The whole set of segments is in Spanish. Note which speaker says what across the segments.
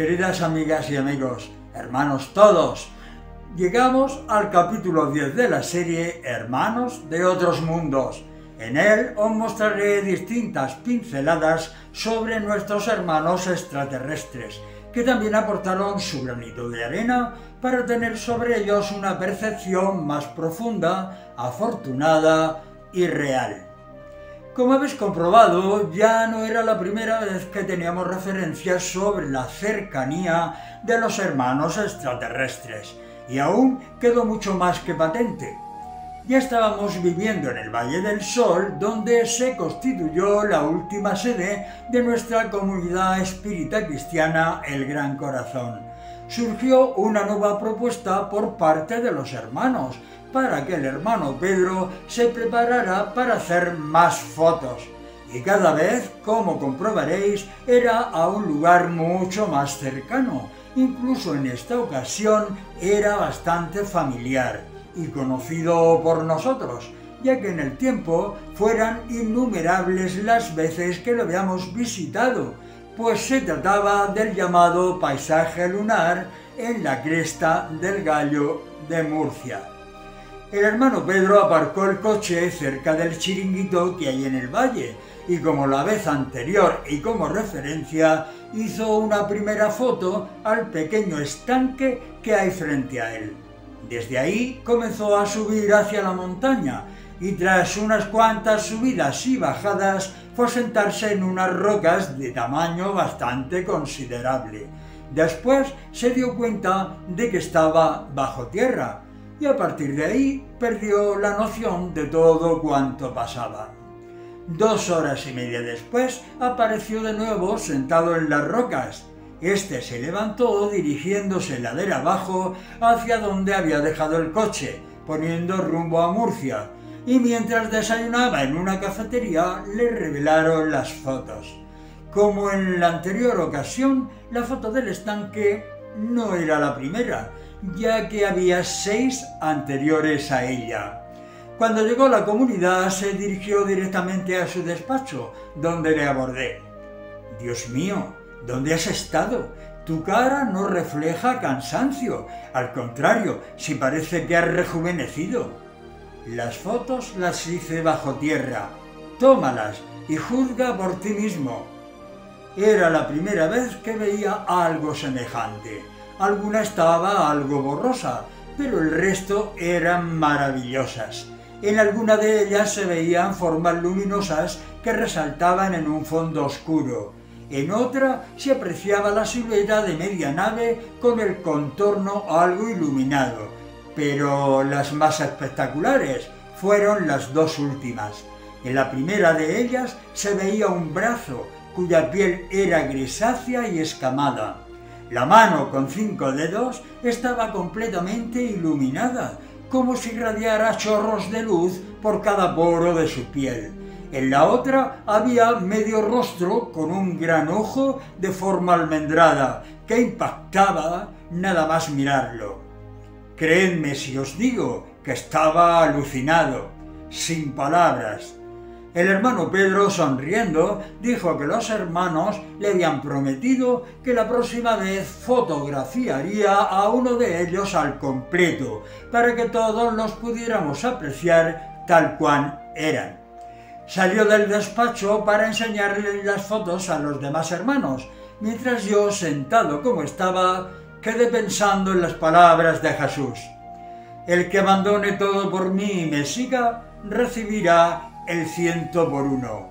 Speaker 1: Queridas amigas y amigos, hermanos todos, llegamos al capítulo 10 de la serie Hermanos de otros mundos. En él os mostraré distintas pinceladas sobre nuestros hermanos extraterrestres, que también aportaron su granito de arena para tener sobre ellos una percepción más profunda, afortunada y real. Como habéis comprobado, ya no era la primera vez que teníamos referencias sobre la cercanía de los hermanos extraterrestres, y aún quedó mucho más que patente. Ya estábamos viviendo en el Valle del Sol, donde se constituyó la última sede de nuestra comunidad espírita cristiana, el Gran Corazón. Surgió una nueva propuesta por parte de los hermanos, para que el hermano Pedro se preparara para hacer más fotos. Y cada vez, como comprobaréis, era a un lugar mucho más cercano. Incluso en esta ocasión era bastante familiar y conocido por nosotros, ya que en el tiempo fueran innumerables las veces que lo habíamos visitado, pues se trataba del llamado paisaje lunar en la cresta del Gallo de Murcia. El hermano Pedro aparcó el coche cerca del chiringuito que hay en el valle y, como la vez anterior y como referencia, hizo una primera foto al pequeño estanque que hay frente a él. Desde ahí comenzó a subir hacia la montaña y tras unas cuantas subidas y bajadas fue a sentarse en unas rocas de tamaño bastante considerable. Después se dio cuenta de que estaba bajo tierra y a partir de ahí perdió la noción de todo cuanto pasaba. 2 horas y media después apareció de nuevo sentado en las rocas. Este se levantó dirigiéndose ladera abajo hacia donde había dejado el coche, poniendo rumbo a Murcia, y mientras desayunaba en una cafetería le revelaron las fotos. Como en la anterior ocasión, la foto del estanque no era la primera, ya que había 6 anteriores a ella. Cuando llegó a la comunidad se dirigió directamente a su despacho, donde le abordé. «Dios mío, ¿dónde has estado? Tu cara no refleja cansancio, al contrario, si parece que has rejuvenecido». «Las fotos las hice bajo tierra. Tómalas y juzga por ti mismo». Era la primera vez que veía algo semejante. Alguna estaba algo borrosa, pero el resto eran maravillosas. En alguna de ellas se veían formas luminosas que resaltaban en un fondo oscuro. En otra se apreciaba la silueta de media nave con el contorno algo iluminado. Pero las más espectaculares fueron las 2 últimas. En la primera de ellas se veía un brazo cuya piel era grisácea y escamada. La mano con 5 dedos estaba completamente iluminada, como si irradiara chorros de luz por cada poro de su piel. En la otra había medio rostro con un gran ojo de forma almendrada, que impactaba nada más mirarlo. Creedme si os digo que estaba alucinado, sin palabras. El hermano Pedro, sonriendo, dijo que los hermanos le habían prometido que la próxima vez fotografiaría a uno de ellos al completo, para que todos los pudiéramos apreciar tal cual eran. Salió del despacho para enseñarle las fotos a los demás hermanos, mientras yo, sentado como estaba, quedé pensando en las palabras de Jesús. El que abandone todo por mí y me siga, recibirá el 100 por 1.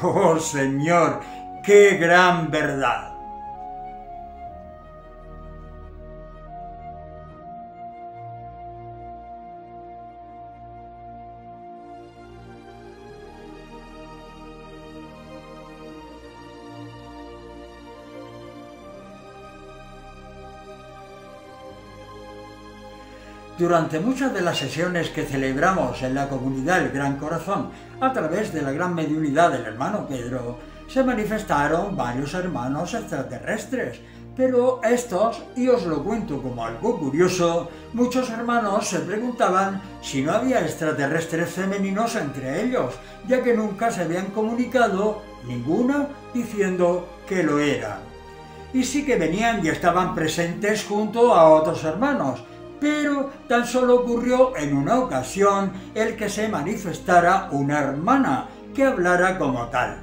Speaker 1: ¡Oh, Señor! ¡Qué gran verdad! Durante muchas de las sesiones que celebramos en la comunidad del Gran Corazón a través de la gran mediunidad del hermano Pedro, se manifestaron varios hermanos extraterrestres, pero estos, y os lo cuento como algo curioso, muchos hermanos se preguntaban si no había extraterrestres femeninos entre ellos, ya que nunca se habían comunicado ninguna diciendo que lo eran. y sí que venían y estaban presentes junto a otros hermanos, pero tan solo ocurrió en una ocasión el que se manifestara una hermana que hablara como tal.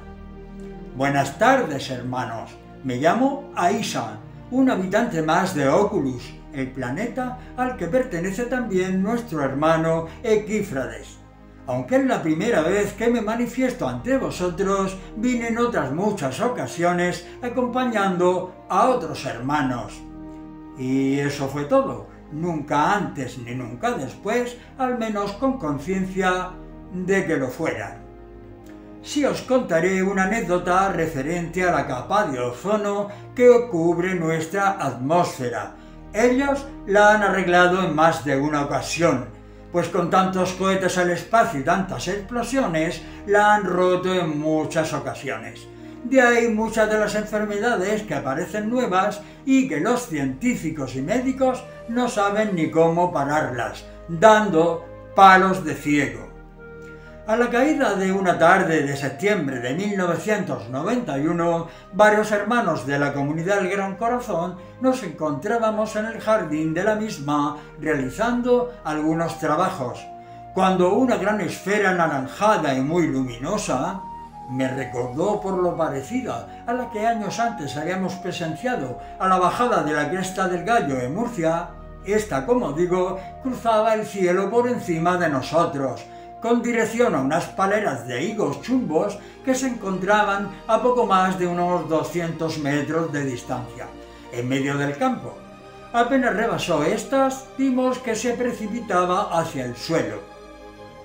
Speaker 1: Buenas tardes, hermanos. Me llamo Aisha, un habitante más de Oculus, el planeta al que pertenece también nuestro hermano Equífrades. Aunque es la primera vez que me manifiesto ante vosotros, vine en otras muchas ocasiones acompañando a otros hermanos. Y eso fue todo. Nunca antes ni nunca después, al menos con conciencia de que lo fueran. Sí os contaré una anécdota referente a la capa de ozono que cubre nuestra atmósfera. Ellos la han arreglado en más de una ocasión, pues con tantos cohetes al espacio y tantas explosiones, la han roto en muchas ocasiones. De ahí muchas de las enfermedades que aparecen nuevas y que los científicos y médicos no saben ni cómo pararlas, dando palos de ciego. A la caída de una tarde de septiembre de 1991, varios hermanos de la comunidad del Gran Corazón nos encontrábamos en el jardín de la misma realizando algunos trabajos, cuando una gran esfera anaranjada y muy luminosa me recordó por lo parecida a la que años antes habíamos presenciado a la bajada de la Cresta del Gallo en Murcia. Esta, como digo, cruzaba el cielo por encima de nosotros, con dirección a unas paleras de higos chumbos que se encontraban a poco más de unos 200 metros de distancia, en medio del campo. Apenas rebasó estas, vimos que se precipitaba hacia el suelo.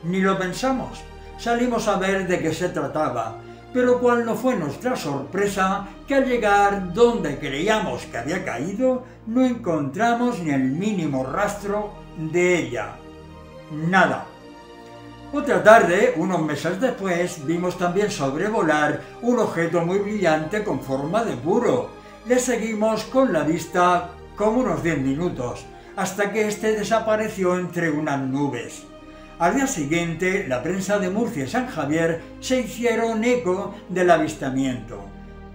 Speaker 1: Ni lo pensamos, salimos a ver de qué se trataba, pero cuál no fue nuestra sorpresa que al llegar donde creíamos que había caído, no encontramos ni el mínimo rastro de ella. Nada. Otra tarde, unos meses después, vimos también sobrevolar un objeto muy brillante con forma de burro. Le seguimos con la vista como unos 10 minutos, hasta que este desapareció entre unas nubes. Al día siguiente, la prensa de Murcia y San Javier se hicieron eco del avistamiento.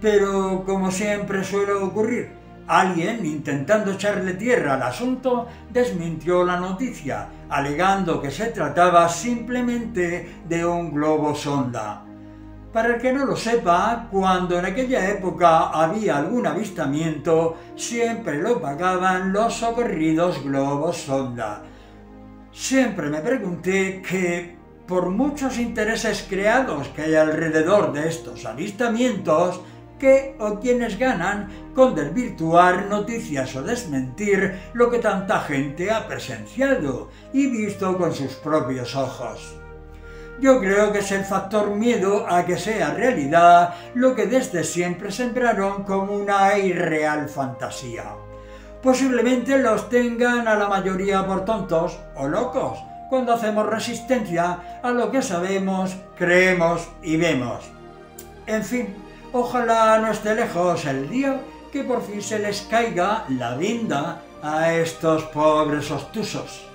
Speaker 1: Pero, como siempre suele ocurrir, alguien, intentando echarle tierra al asunto, desmintió la noticia, alegando que se trataba simplemente de un globo sonda. Para el que no lo sepa, cuando en aquella época había algún avistamiento, siempre lo pagaban los socorridos globos sonda. Siempre me pregunté que, por muchos intereses creados que hay alrededor de estos avistamientos, qué o quiénes ganan con desvirtuar noticias o desmentir lo que tanta gente ha presenciado y visto con sus propios ojos. Yo creo que es el factor miedo a que sea realidad lo que desde siempre sembraron como una irreal fantasía. Posiblemente los tengan a la mayoría por tontos o locos, cuando hacemos resistencia a lo que sabemos, creemos y vemos. En fin, ojalá no esté lejos el día que por fin se les caiga la venda a estos pobres obtusos.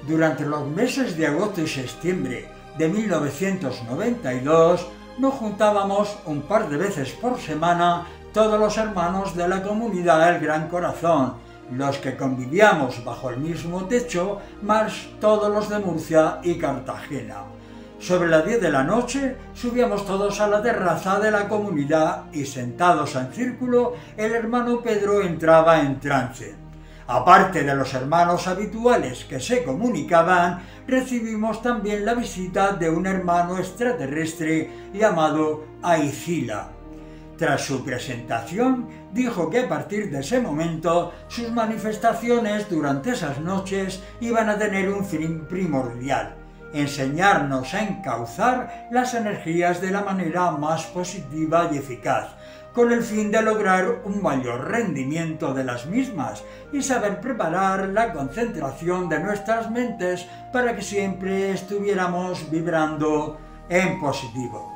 Speaker 1: Durante los meses de agosto y septiembre de 1992 nos juntábamos un par de veces por semana todos los hermanos de la comunidad del Gran Corazón, los que convivíamos bajo el mismo techo, más todos los de Murcia y Cartagena. Sobre las 10 de la noche subíamos todos a la terraza de la comunidad y sentados en círculo el hermano Pedro entraba en trance. Aparte de los hermanos habituales que se comunicaban, recibimos también la visita de un hermano extraterrestre llamado Aicila. Tras su presentación, dijo que a partir de ese momento sus manifestaciones durante esas noches iban a tener un fin primordial: enseñarnos a encauzar las energías de la manera más positiva y eficaz, con el fin de lograr un mayor rendimiento de las mismas y saber preparar la concentración de nuestras mentes para que siempre estuviéramos vibrando en positivo.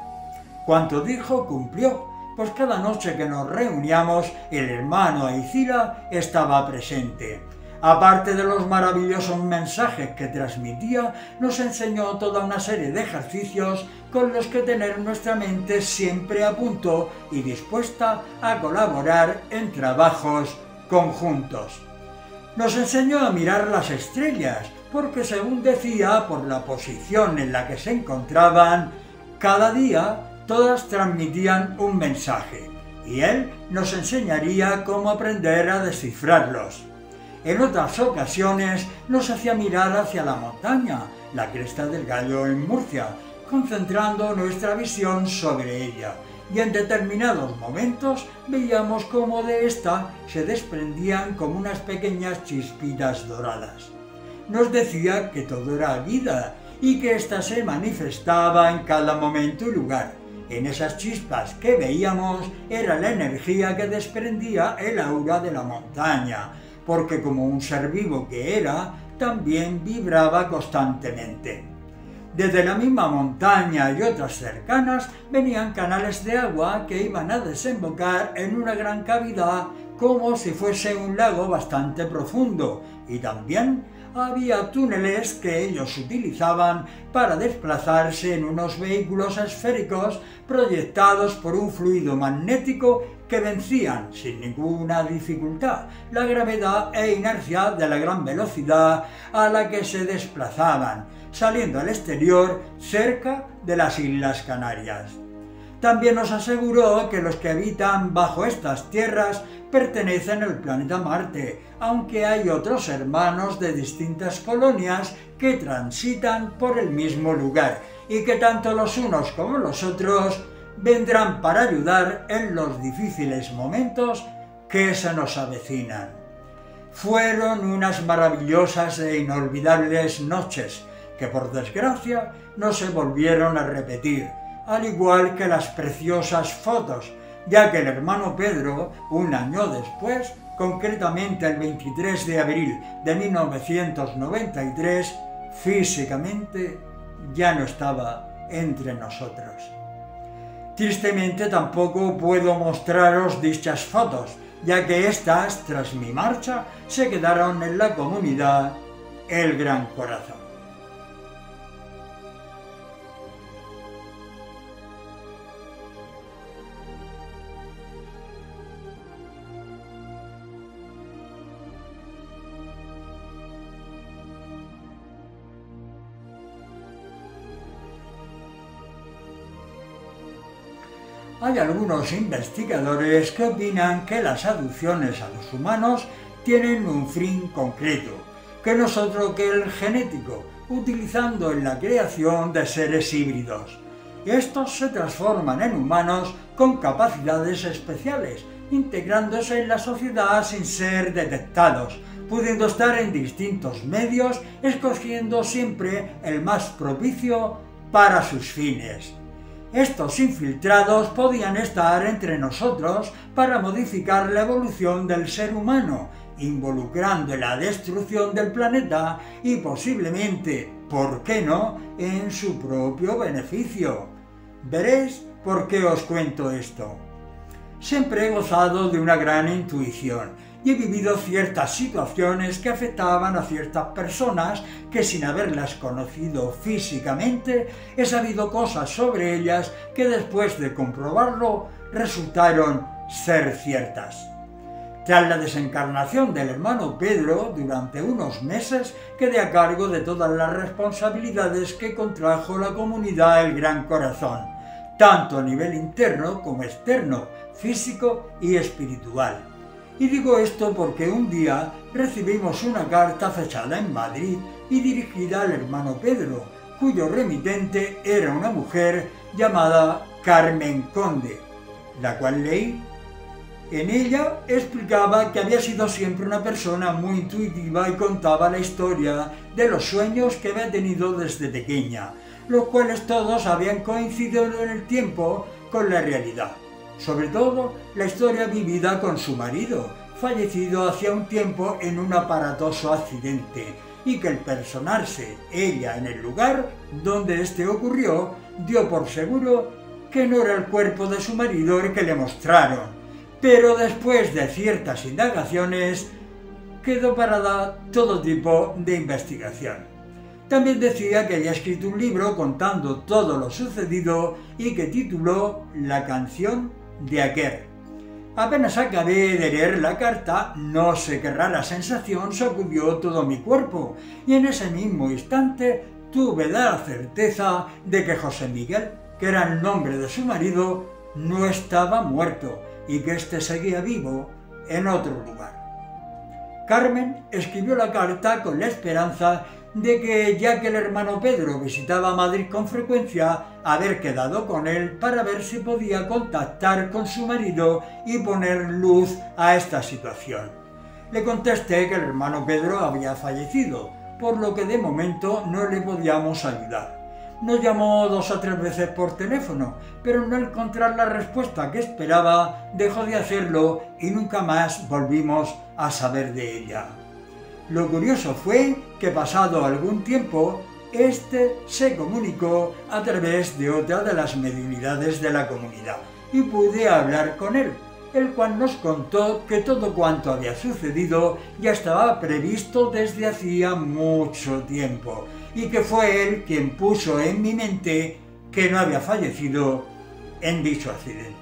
Speaker 1: Cuanto dijo, cumplió, pues cada noche que nos reuníamos, el hermano Aicila estaba presente. Aparte de los maravillosos mensajes que transmitía, nos enseñó toda una serie de ejercicios con los que tener nuestra mente siempre a punto y dispuesta a colaborar en trabajos conjuntos. Nos enseñó a mirar las estrellas, porque según decía, por la posición en la que se encontraban, cada día todas transmitían un mensaje, y él nos enseñaría cómo aprender a descifrarlos. En otras ocasiones nos hacía mirar hacia la montaña, la Cresta del Gallo en Murcia, concentrando nuestra visión sobre ella, y en determinados momentos veíamos cómo de ésta se desprendían como unas pequeñas chispitas doradas. Nos decía que todo era vida y que ésta se manifestaba en cada momento y lugar. En esas chispas que veíamos era la energía que desprendía el aura de la montaña, porque como un ser vivo que era, también vibraba constantemente. Desde la misma montaña y otras cercanas venían canales de agua que iban a desembocar en una gran cavidad como si fuese un lago bastante profundo, y también había túneles que ellos utilizaban para desplazarse en unos vehículos esféricos proyectados por un fluido magnético que vencían sin ninguna dificultad la gravedad e inercia de la gran velocidad a la que se desplazaban, saliendo al exterior cerca de las Islas Canarias. También nos aseguró que los que habitan bajo estas tierras pertenecen al planeta Marte, aunque hay otros hermanos de distintas colonias que transitan por el mismo lugar y que tanto los unos como los otros vendrán para ayudar en los difíciles momentos que se nos avecinan. Fueron unas maravillosas e inolvidables noches que por desgracia no se volvieron a repetir, al igual que las preciosas fotos, ya que el hermano Pedro, un año después, concretamente el 23 de abril de 1993, físicamente ya no estaba entre nosotros. Tristemente tampoco puedo mostraros dichas fotos, ya que estas, tras mi marcha, se quedaron en la comunidad El Gran Corazón. Hay algunos investigadores que opinan que las aducciones a los humanos tienen un fin concreto, que no es otro que el genético, utilizando en la creación de seres híbridos. Estos se transforman en humanos con capacidades especiales, integrándose en la sociedad sin ser detectados, pudiendo estar en distintos medios, escogiendo siempre el más propicio para sus fines. Estos infiltrados podían estar entre nosotros para modificar la evolución del ser humano, involucrando en la destrucción del planeta y posiblemente, ¿por qué no?, en su propio beneficio. Veréis por qué os cuento esto. Siempre he gozado de una gran intuición y he vivido ciertas situaciones que afectaban a ciertas personas que sin haberlas conocido físicamente he sabido cosas sobre ellas que después de comprobarlo resultaron ser ciertas. Tras la desencarnación del hermano Pedro, durante unos meses quedé a cargo de todas las responsabilidades que contrajo la comunidad El Gran Corazón, tanto a nivel interno como externo, físico y espiritual. Y digo esto porque un día recibimos una carta fechada en Madrid y dirigida al hermano Pedro, cuyo remitente era una mujer llamada Carmen Conde, la cual leí. En ella explicaba que había sido siempre una persona muy intuitiva y contaba la historia de los sueños que había tenido desde pequeña, los cuales todos habían coincidido en el tiempo con la realidad. Sobre todo la historia vivida con su marido, fallecido hacía un tiempo en un aparatoso accidente, y que al personarse ella en el lugar donde este ocurrió, dio por seguro que no era el cuerpo de su marido el que le mostraron, pero después de ciertas indagaciones quedó parada todo tipo de investigación. También decía que había escrito un libro contando todo lo sucedido y que tituló La canción de Aker. Apenas acabé de leer la carta, no sé qué rara sensación sacudió todo mi cuerpo, y en ese mismo instante tuve la certeza de que José Miguel, que era el nombre de su marido, no estaba muerto y que éste seguía vivo en otro lugar. Carmen escribió la carta con la esperanza de que, ya que el hermano Pedro visitaba Madrid con frecuencia, haber quedado con él para ver si podía contactar con su marido y poner luz a esta situación. Le contesté que el hermano Pedro había fallecido, por lo que de momento no le podíamos ayudar. Nos llamó 2 o 3 veces por teléfono, pero no encontrar la respuesta que esperaba, dejó de hacerlo y nunca más volvimos a saber de ella. Lo curioso fue que, pasado algún tiempo, este se comunicó a través de otra de las mediunidades de la comunidad y pude hablar con él, el cual nos contó que todo cuanto había sucedido ya estaba previsto desde hacía mucho tiempo y que fue él quien puso en mi mente que no había fallecido en dicho accidente.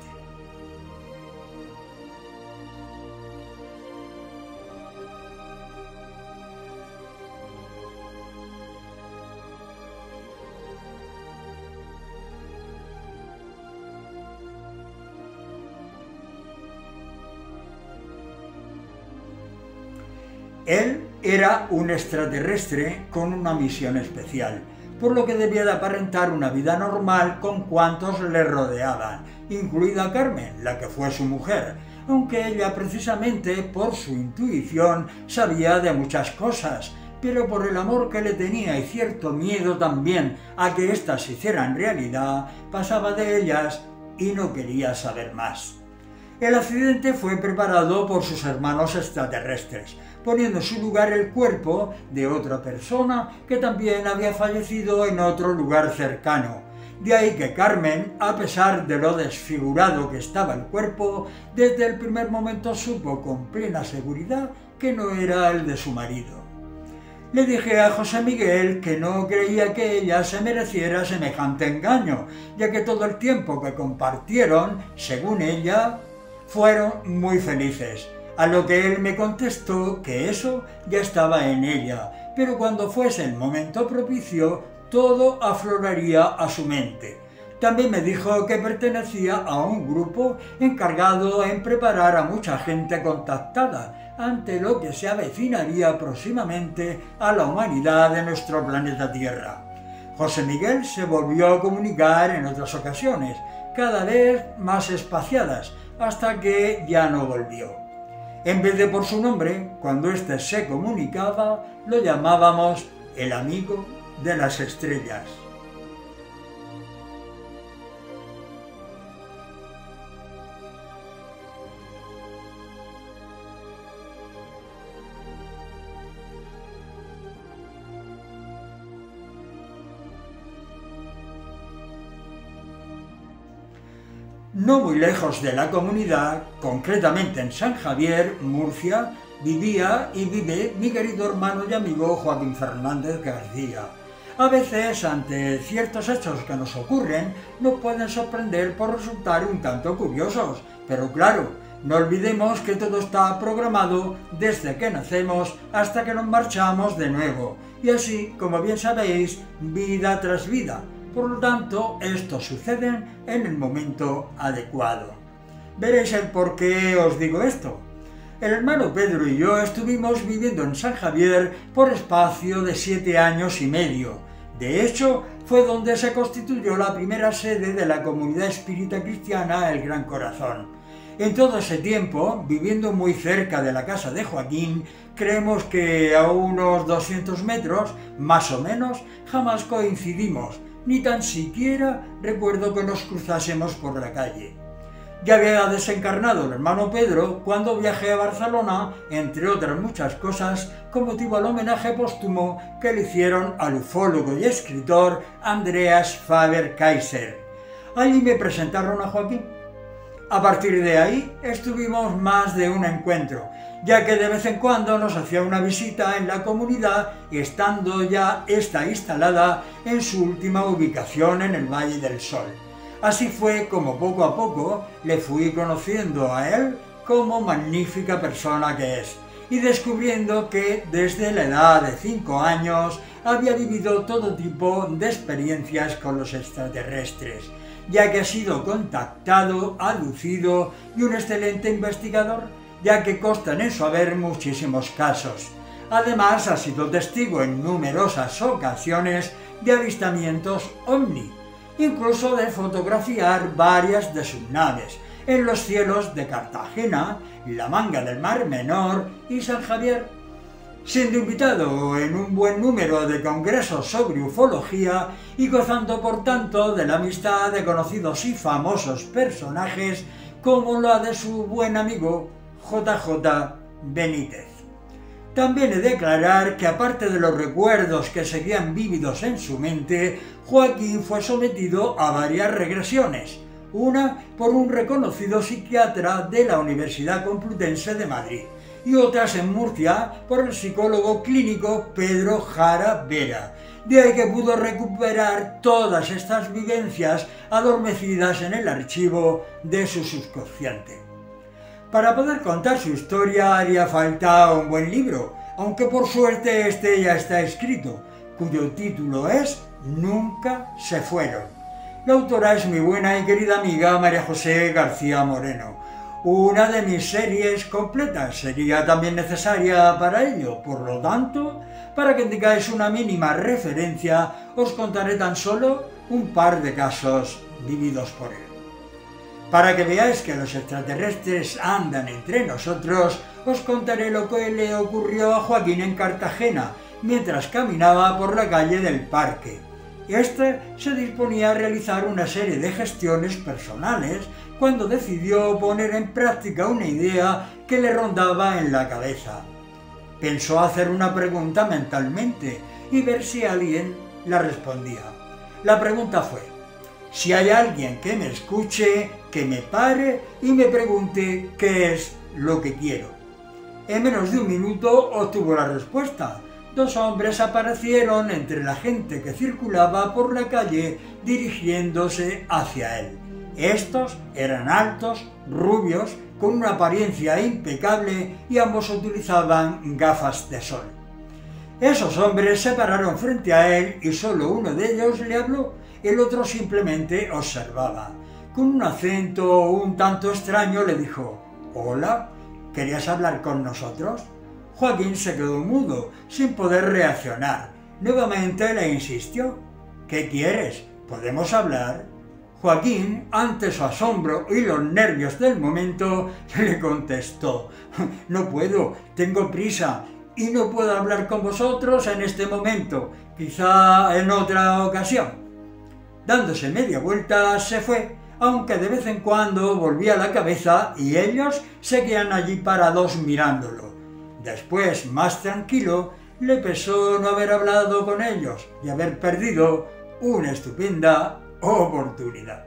Speaker 1: Él era un extraterrestre con una misión especial, por lo que debía de aparentar una vida normal con cuantos le rodeaban, incluida Carmen, la que fue su mujer, aunque ella precisamente por su intuición sabía de muchas cosas, pero por el amor que le tenía y cierto miedo también a que éstas se hicieran realidad, pasaba de ellas y no quería saber más. El accidente fue preparado por sus hermanos extraterrestres, poniendo en su lugar el cuerpo de otra persona que también había fallecido en otro lugar cercano. De ahí que Carmen, a pesar de lo desfigurado que estaba el cuerpo, desde el primer momento supo con plena seguridad que no era el de su marido. Le dije a José Miguel que no creía que ella se mereciera semejante engaño, ya que todo el tiempo que compartieron, según ella, fueron muy felices, a lo que él me contestó que eso ya estaba en ella, pero cuando fuese el momento propicio, todo afloraría a su mente. También me dijo que pertenecía a un grupo encargado en preparar a mucha gente contactada ante lo que se avecinaría próximamente a la humanidad de nuestro planeta Tierra. José Miguel se volvió a comunicar en otras ocasiones, cada vez más espaciadas, hasta que ya no volvió. En vez de por su nombre, cuando éste se comunicaba, lo llamábamos el amigo de las estrellas. No muy lejos de la comunidad, concretamente en San Javier, Murcia, vivía y vive mi querido hermano y amigo Joaquín Fernández García. A veces, ante ciertos hechos que nos ocurren, nos pueden sorprender por resultar un tanto curiosos, pero claro, no olvidemos que todo está programado desde que nacemos hasta que nos marchamos de nuevo, y así, como bien sabéis, vida tras vida. Por lo tanto, estos suceden en el momento adecuado. Veréis el por qué os digo esto. El hermano Pedro y yo estuvimos viviendo en San Javier por espacio de 7 años y medio. De hecho, fue donde se constituyó la primera sede de la comunidad espírita cristiana El Gran Corazón. En todo ese tiempo, viviendo muy cerca de la casa de Joaquín, creemos que a unos 200 metros, más o menos, jamás coincidimos, ni tan siquiera recuerdo que nos cruzásemos por la calle. Ya había desencarnado el hermano Pedro cuando viajé a Barcelona, entre otras muchas cosas, con motivo al homenaje póstumo que le hicieron al ufólogo y escritor Andreas Faber-Kaiser. allí me presentaron a Joaquín. A partir de ahí estuvimos más de un encuentro, ya que de vez en cuando nos hacía una visita en la comunidad, estando ya esta instalada en su última ubicación en el Valle del Sol. Así fue como poco a poco le fui conociendo a él como magnífica persona que es, y descubriendo que desde la edad de 5 años había vivido todo tipo de experiencias con los extraterrestres, ya que ha sido contactado, aducido y un excelente investigador, ya que constan en su haber muchísimos casos. Además, ha sido testigo en numerosas ocasiones de avistamientos ovni, incluso de fotografiar varias de sus naves en los cielos de Cartagena, la Manga del Mar Menor y San Javier, siendo invitado en un buen número de congresos sobre ufología y gozando por tanto de la amistad de conocidos y famosos personajes como la de su buen amigo JJ Benítez. También he de declarar que aparte de los recuerdos que seguían vívidos en su mente, Joaquín fue sometido a varias regresiones, una por un reconocido psiquiatra de la Universidad Complutense de Madrid y otras en Murcia por el psicólogo clínico Pedro Jara Vera. De ahí que pudo recuperar todas estas vivencias adormecidas en el archivo de su subconsciente. Para poder contar su historia haría falta un buen libro, aunque por suerte este ya está escrito, cuyo título es Nunca se fueron. La autora es mi buena y querida amiga María José García Moreno. Una de mis series completas sería también necesaria para ello, por lo tanto, para que tengáis una mínima referencia, os contaré tan solo un par de casos vividos por él. Para que veáis que los extraterrestres andan entre nosotros, os contaré lo que le ocurrió a Joaquín en Cartagena, mientras caminaba por la calle del Parque. Este se disponía a realizar una serie de gestiones personales cuando decidió poner en práctica una idea que le rondaba en la cabeza. Pensó hacer una pregunta mentalmente y ver si alguien la respondía. La pregunta fue: si hay alguien que me escuche, que me pare y me pregunte qué es lo que quiero. En menos de un minuto obtuvo la respuesta. 2 hombres aparecieron entre la gente que circulaba por la calle dirigiéndose hacia él. Estos eran altos, rubios, con una apariencia impecable y ambos utilizaban gafas de sol. Esos hombres se pararon frente a él y solo uno de ellos le habló, el otro simplemente observaba. Con un acento un tanto extraño le dijo: «Hola, ¿querías hablar con nosotros?». Joaquín se quedó mudo, sin poder reaccionar. Nuevamente le insistió: «¿Qué quieres? ¿Podemos hablar?». Joaquín, ante su asombro y los nervios del momento, le contestó: «No puedo, tengo prisa y no puedo hablar con vosotros en este momento, quizá en otra ocasión». Dándose media vuelta se fue, aunque de vez en cuando volvía la cabeza y ellos seguían allí parados mirándolo. Después, más tranquilo, le pesó no haber hablado con ellos y haber perdido una estupenda oportunidad.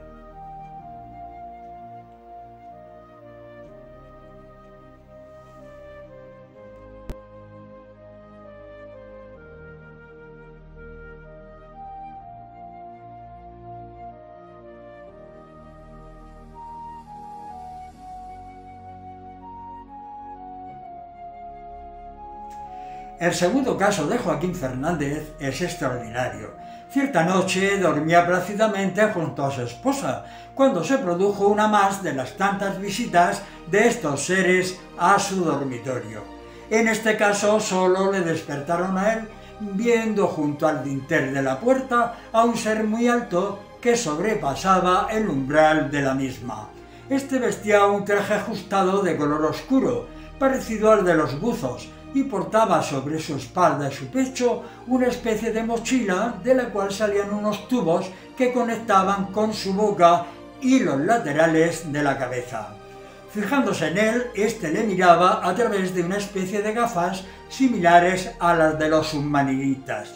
Speaker 1: El segundo caso de Joaquín Fernández es extraordinario. Cierta noche dormía plácidamente junto a su esposa, cuando se produjo una más de las tantas visitas de estos seres a su dormitorio. En este caso solo le despertaron a él, viendo junto al dintel de la puerta a un ser muy alto que sobrepasaba el umbral de la misma. Este vestía un traje ajustado de color oscuro, parecido al de los buzos, y portaba sobre su espalda y su pecho una especie de mochila de la cual salían unos tubos que conectaban con su boca y los laterales de la cabeza. Fijándose en él, éste le miraba a través de una especie de gafas similares a las de los submarinistas,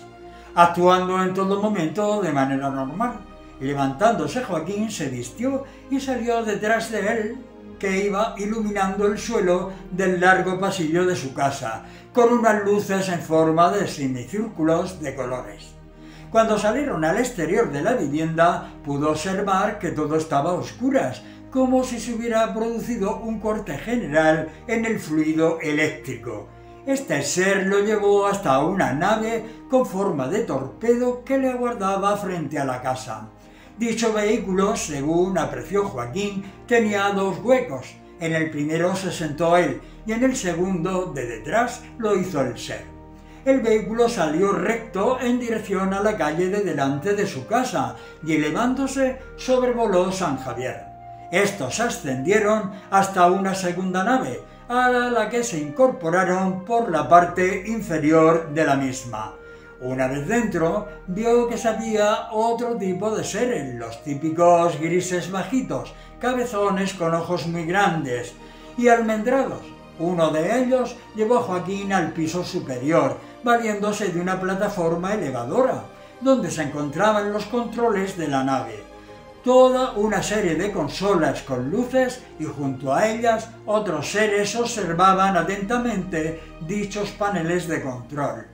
Speaker 1: actuando en todo momento de manera normal. Levantándose Joaquín se vistió y salió detrás de él, que iba iluminando el suelo del largo pasillo de su casa, con unas luces en forma de semicírculos de colores. Cuando salieron al exterior de la vivienda, pudo observar que todo estaba a oscuras, como si se hubiera producido un corte general en el fluido eléctrico. Este ser lo llevó hasta una nave con forma de torpedo que le aguardaba frente a la casa. Dicho vehículo, según apreció Joaquín, tenía dos huecos. En el primero se sentó él y en el segundo, de detrás, lo hizo el ser. El vehículo salió recto en dirección a la calle de delante de su casa y elevándose sobrevoló San Javier. Estos ascendieron hasta una segunda nave, a la que se incorporaron por la parte inferior de la misma. Una vez dentro, vio que sabía otro tipo de seres, los típicos grises bajitos, cabezones con ojos muy grandes y almendrados. Uno de ellos llevó a Joaquín al piso superior, valiéndose de una plataforma elevadora, donde se encontraban los controles de la nave. Toda una serie de consolas con luces y junto a ellas otros seres observaban atentamente dichos paneles de control.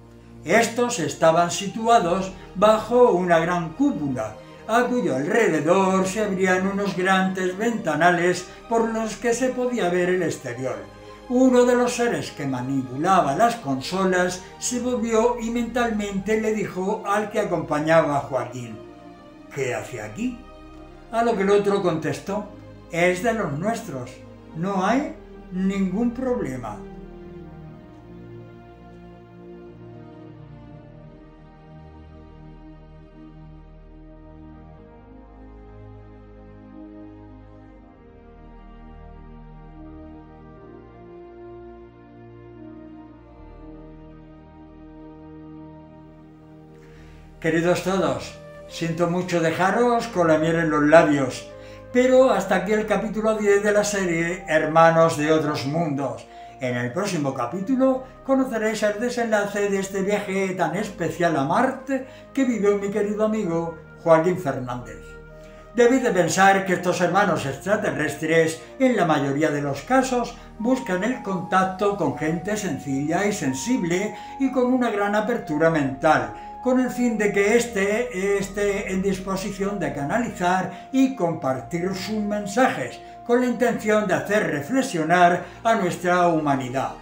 Speaker 1: Estos estaban situados bajo una gran cúpula, a cuyo alrededor se abrían unos grandes ventanales por los que se podía ver el exterior. Uno de los seres que manipulaba las consolas se volvió y mentalmente le dijo al que acompañaba a Joaquín: «¿Qué hace aquí?». A lo que el otro contestó: «Es de los nuestros, no hay ningún problema». Queridos todos, siento mucho dejaros con la miel en los labios, pero hasta aquí el capítulo 10 de la serie Hermanos de otros mundos. En el próximo capítulo conoceréis el desenlace de este viaje tan especial a Marte que vivió mi querido amigo Joaquín Fernández. Debéis de pensar que estos hermanos extraterrestres, en la mayoría de los casos, buscan el contacto con gente sencilla y sensible y con una gran apertura mental, con el fin de que esté en disposición de canalizar y compartir sus mensajes, con la intención de hacer reflexionar a nuestra humanidad,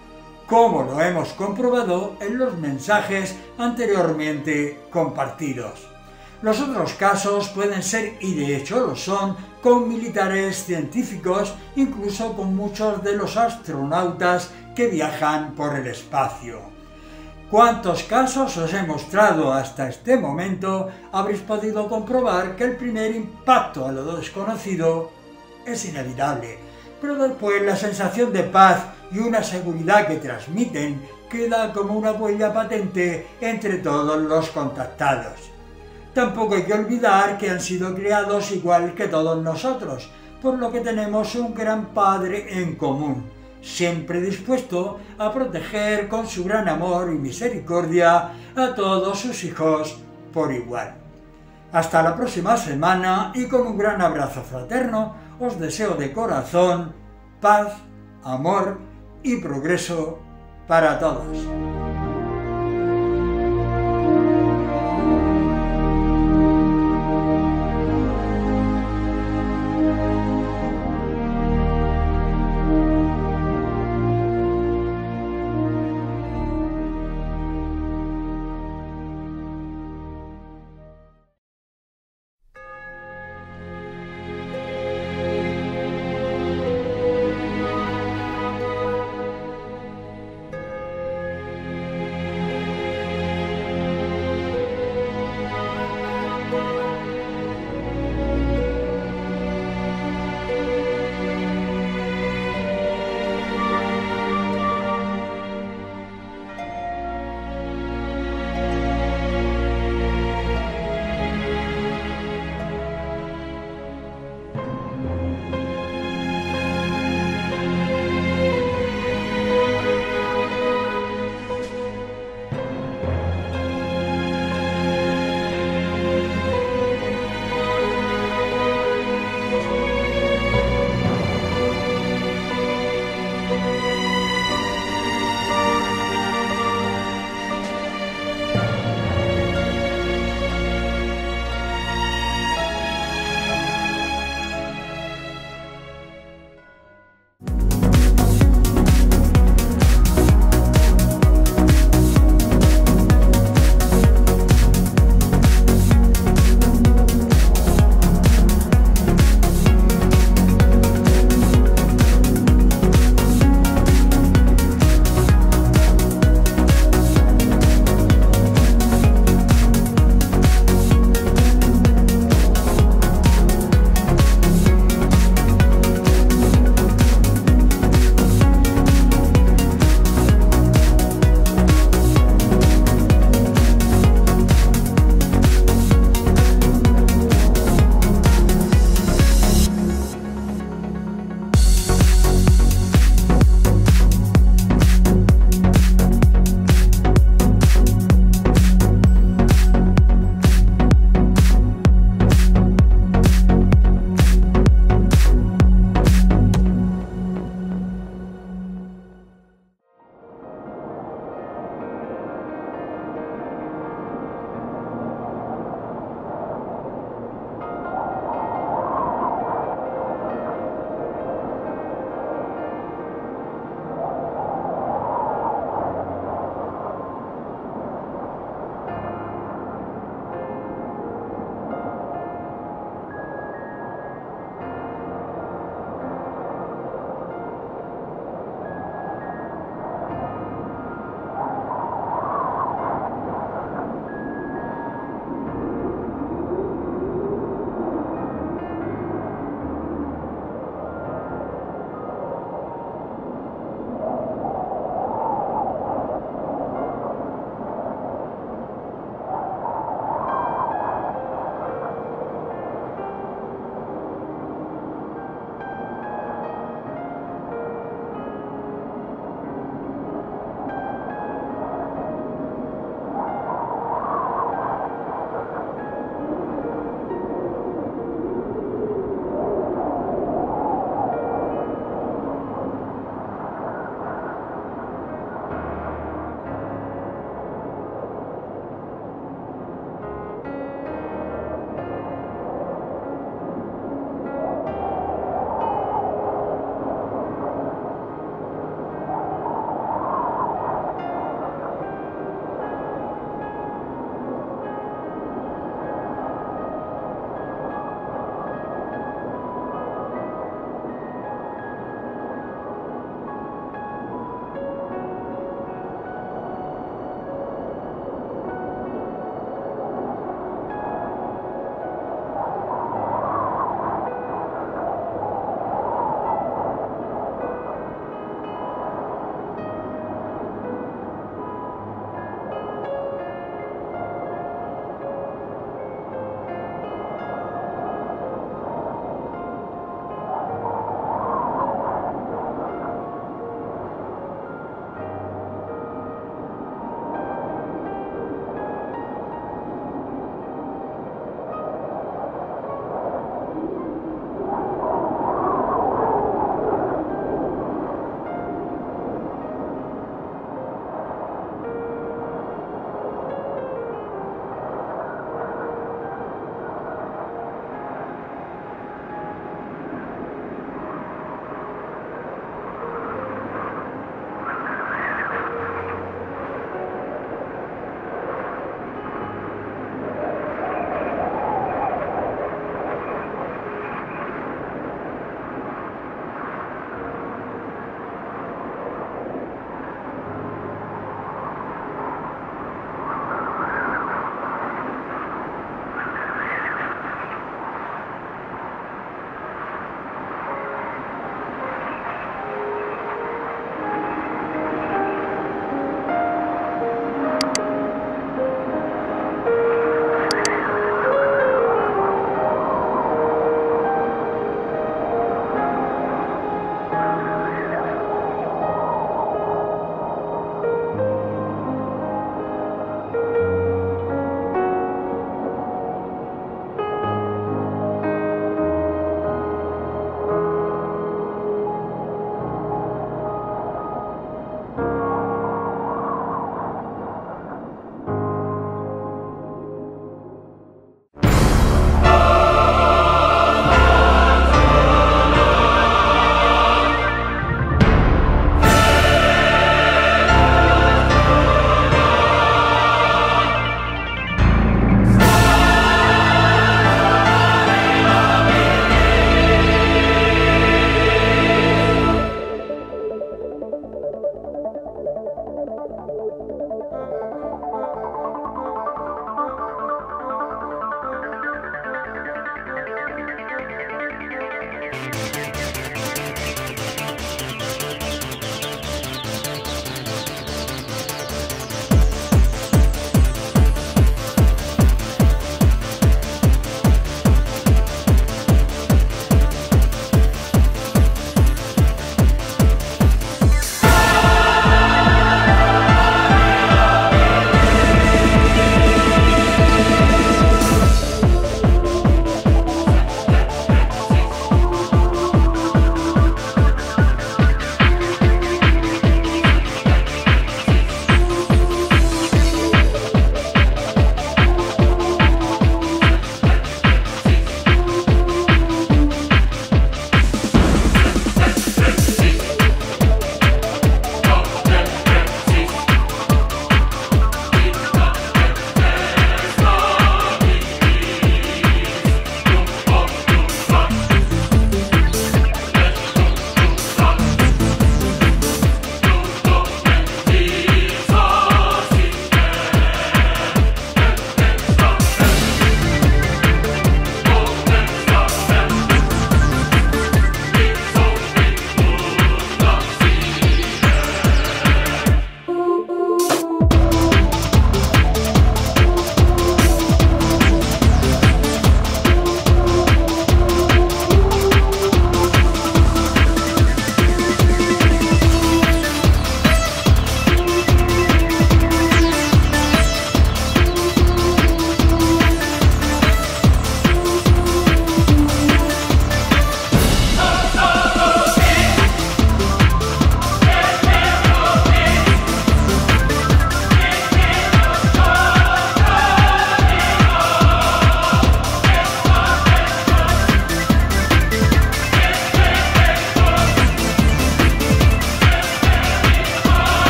Speaker 1: como lo hemos comprobado en los mensajes anteriormente compartidos. Los otros casos pueden ser, y de hecho lo son, con militares, científicos, incluso con muchos de los astronautas que viajan por el espacio. ¿Cuántos casos os he mostrado hasta este momento? Habréis podido comprobar que el primer impacto a lo desconocido es inevitable, pero después la sensación de paz y una seguridad que transmiten queda como una huella patente entre todos los contactados. Tampoco hay que olvidar que han sido creados igual que todos nosotros, por lo que tenemos un gran Padre en común, siempre dispuesto a proteger con su gran amor y misericordia a todos sus hijos por igual. Hasta la próxima semana y con un gran abrazo fraterno os deseo de corazón paz, amor y progreso para todos.